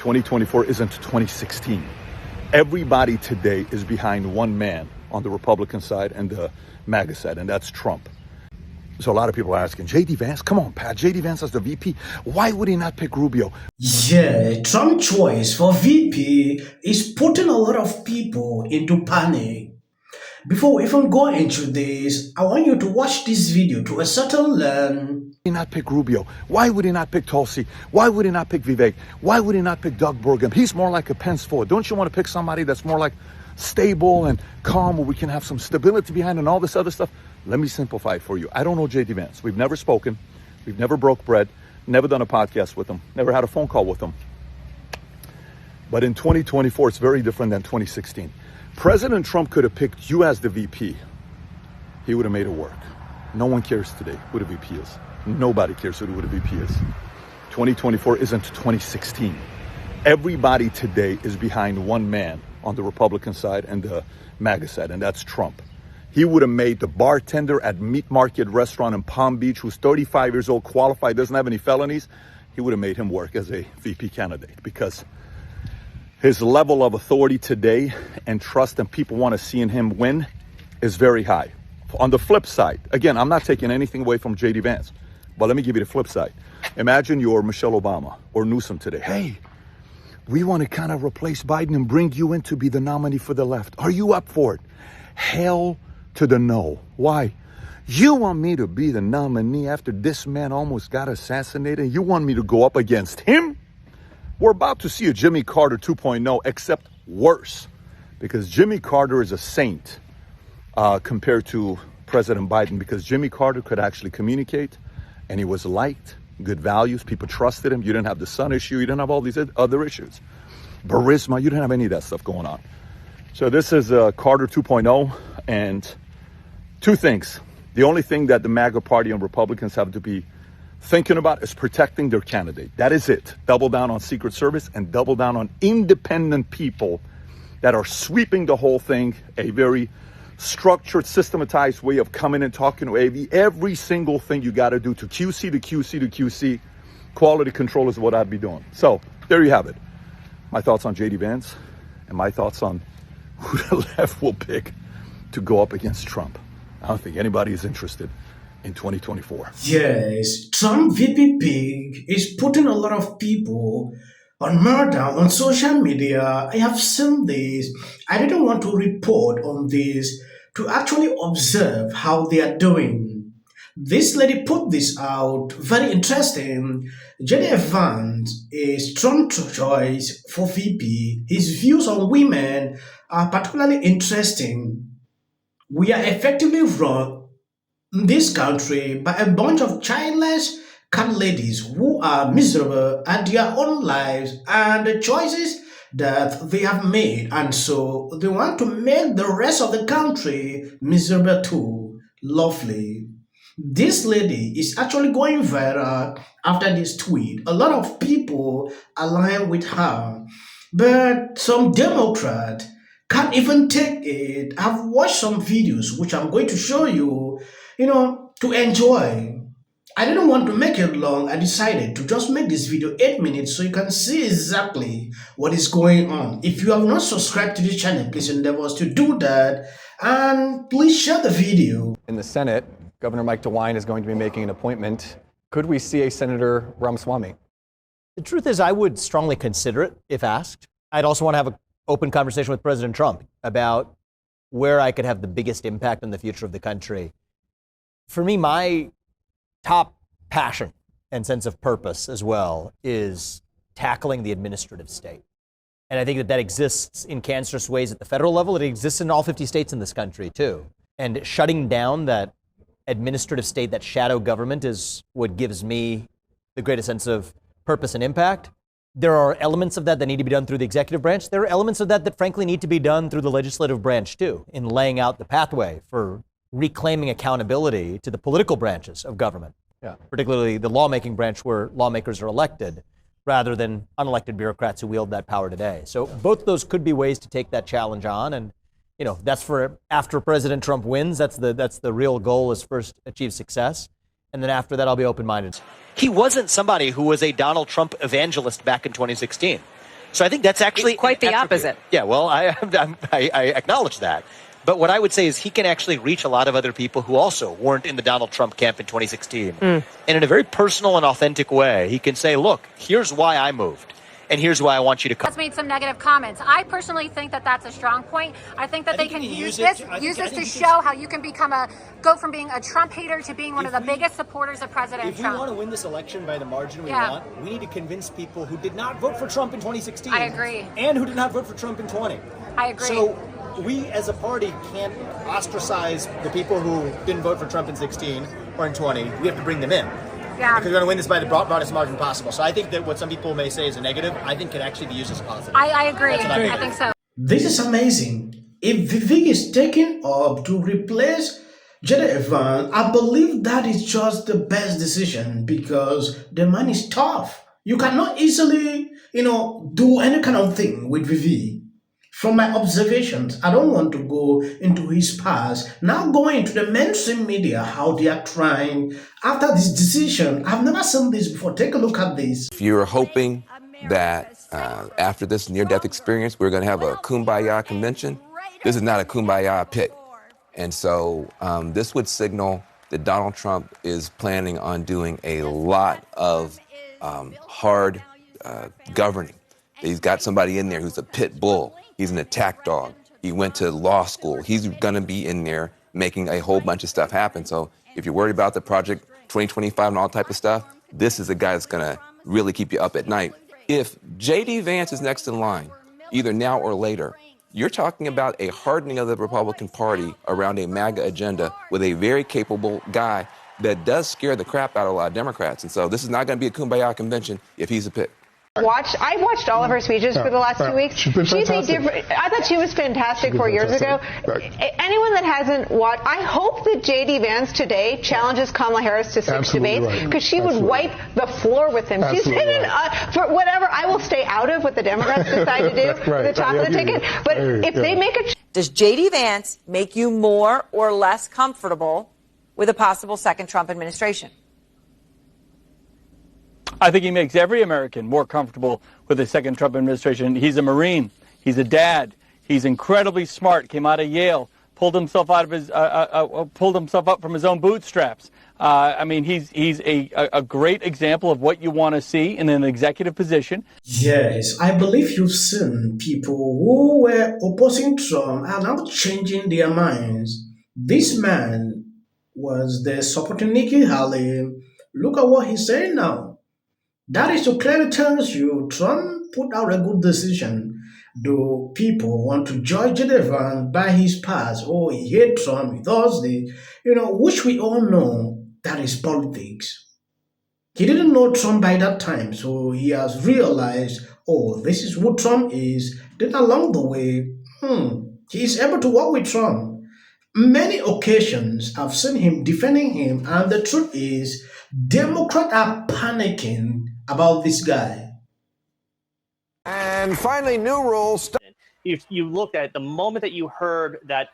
2024 isn't 2016. Everybody today is behind one man on the Republican side and the MAGA side, and that's Trump. So a lot of people are asking, JD Vance, come on, Pat, JD Vance as the VP. Why would he not pick Rubio? Yeah, Trump's choice for VP is putting a lot of people into panic. Before we even go into this, I want you to watch this video to a certain learn. Why would he not pick Rubio? Why would he not pick Tulsi? Why would he not pick Vivek? Why would he not pick Doug Burgum? He's more like a Pence Ford. Don't you want to pick somebody that's more like stable and calm, where we can have some stability behind and all this other stuff? Let me simplify it for you. I don't know JD Vance. We've never spoken. We've never broke bread. Never done a podcast with him. Never had a phone call with him. But in 2024, it's very different than 2016. President Trump could have picked you as the VP. He would have made it work. No one cares today who the VP is. Nobody cares who the VP is. 2024 isn't 2016. Everybody today is behind one man on the Republican side and the MAGA side, and that's Trump. He would have made the bartender at Meat Market restaurant in Palm Beach, who's 35 years old, qualified, doesn't have any felonies. He would have made him work as a VP candidate, because his level of authority today and trust and people want to see in him win is very high. On the flip side, again, I'm not taking anything away from JD Vance, but let me give you the flip side. Imagine you're Michelle Obama or Newsom today. Hey, we want to kind of replace Biden and bring you in to be the nominee for the left. Are you up for it? Hell to the no. Why? You want me to be the nominee after this man almost got assassinated? You want me to go up against him? We're about to see a Jimmy Carter 2.0, except worse, because Jimmy Carter is a saint compared to President Biden, because Jimmy Carter could actually communicate, and he was liked, good values, people trusted him. You didn't have the son issue, you didn't have all these other issues. Charisma, you didn't have any of that stuff going on. So this is Carter 2.0, and two things. The only thing that the MAGA party and Republicans have to be thinking about is protecting their candidate. That is it. Double down on Secret Service and double down on independent people that are sweeping the whole thing, a very structured, systematized way of coming and talking to AV. Every single thing you got to do to QC, to QC, to QC. Quality control is what I'd be doing. So there you have it. My thoughts on JD Vance and my thoughts on who the left will pick to go up against Trump. I don't think anybody is interested in 2024. Yes, Trump VP pick is putting a lot of people on murder on social media. I have seen this. I didn't want to report on this, to actually observe how they are doing. This lady put this out, very interesting. JD Vance is Trump's choice for VP. His views on women are particularly interesting. We are effectively run in this country by a bunch of childless cat ladies who are miserable at their own lives and the choices that they have made, and so they want to make the rest of the country miserable too. Lovely. This lady is actually going viral after this tweet. A lot of people align with her, but some Democrat can't even take it. I've watched some videos which I'm going to show you, to enjoy. I didn't want to make it long. I decided to just make this video 8 minutes so you can see exactly what is going on. If you have not subscribed to this channel, please endeavor to do that, and please share the video. In the Senate, Governor Mike DeWine is going to be making an appointment. Could we see a Senator Ramaswamy? The truth is, I would strongly consider it if asked. I'd also want to have an open conversation with President Trump about where I could have the biggest impact on the future of the country. For me, my top passion and sense of purpose as well is tackling the administrative state. And I think that exists in cancerous ways at the federal level. It exists in all 50 states in this country too. And shutting down that administrative state, that shadow government, is what gives me the greatest sense of purpose and impact. There are elements of that that need to be done through the executive branch. There are elements of that frankly need to be done through the legislative branch too, in laying out the pathway for reclaiming accountability to the political branches of government, particularly the lawmaking branch where lawmakers are elected, rather than unelected bureaucrats who wield that power today. So both of those could be ways to take that challenge on. And that's for after President Trump wins. That's the real goal, is first achieve success. And then after that, I'll be open-minded. He wasn't somebody who was a Donald Trump evangelist back in 2016. So I think that's actually It's quite the attribute. opposite. Yeah, well, I acknowledge that. But what I would say is he can actually reach a lot of other people who also weren't in the Donald Trump camp in 2016. And in a very personal and authentic way, he can say, look, here's why I moved. And here's why I want you to come. Has made some negative comments. I personally think that that's a strong point. I think that they can use this to show how you can go from being a Trump hater to being one of the biggest supporters of President Trump. If we want to win this election by the margin we want, we need to convince people who did not vote for Trump in 2016. I agree. And who did not vote for Trump in 20. I agree. So we as a party can't ostracize the people who didn't vote for Trump in 16 or in 20. We have to bring them in. Yeah. Because we're going to win this by the broadest margin possible. So I think that what some people may say is a negative, I think could actually be used as a positive. I agree. I think so. This is amazing. If Vivek is taken up to replace JD Vance, I believe that is just the best decision because the man is tough. You cannot easily, do any kind of thing with Vivek. From my observations, I don't want to go into his past. Now going into the mainstream media, how they are trying. After this decision, I've never seen this before. Take a look at this. If you're hoping that after this near-death experience, we're going to have a kumbaya convention, this is not a kumbaya pick. And so this would signal that Donald Trump is planning on doing a lot of hard governing. He's got somebody in there who's a pit bull. He's an attack dog. He went to law school. He's going to be in there making a whole bunch of stuff happen. So if you're worried about the Project 2025 and all type of stuff, this is a guy that's going to really keep you up at night. If JD Vance is next in line, either now or later, you're talking about a hardening of the Republican Party around a MAGA agenda with a very capable guy that does scare the crap out of a lot of Democrats. And so this is not going to be a kumbaya convention if he's a pick. I watched all of her speeches for the last 2 weeks. She's been fantastic. I thought she was fantastic 4 years ago. Anyone that hasn't watched, I hope that JD Vance today challenges Kamala Harris to 6 debates because she would wipe the floor with him. She's hidden for whatever I will stay out of what the Democrats decide to do at the top of the ticket. But if they make a Does JD Vance make you more or less comfortable with a possible second Trump administration? I think he makes every American more comfortable with a second Trump administration. He's a Marine. He's a dad. He's incredibly smart. Came out of Yale. Pulled himself up from his own bootstraps. I mean, he's a great example of what you want to see in an executive position. Yes, I believe you've seen people who were opposing Trump are now changing their minds. This man was there supporting Nikki Haley. Look at what he's saying now. That is to clearly tells you Trump put out a good decision. Do people want to judge JD Vance by his past? Oh, he hates Trump, he does this, which we all know that is politics. He didn't know Trump by that time, so he has realized, oh, this is who Trump is. Then along the way, he is able to work with Trump. Many occasions I've seen him defending him, and the truth is, Democrats are panicking about this guy. And finally, new rules. If you looked at the moment that you heard that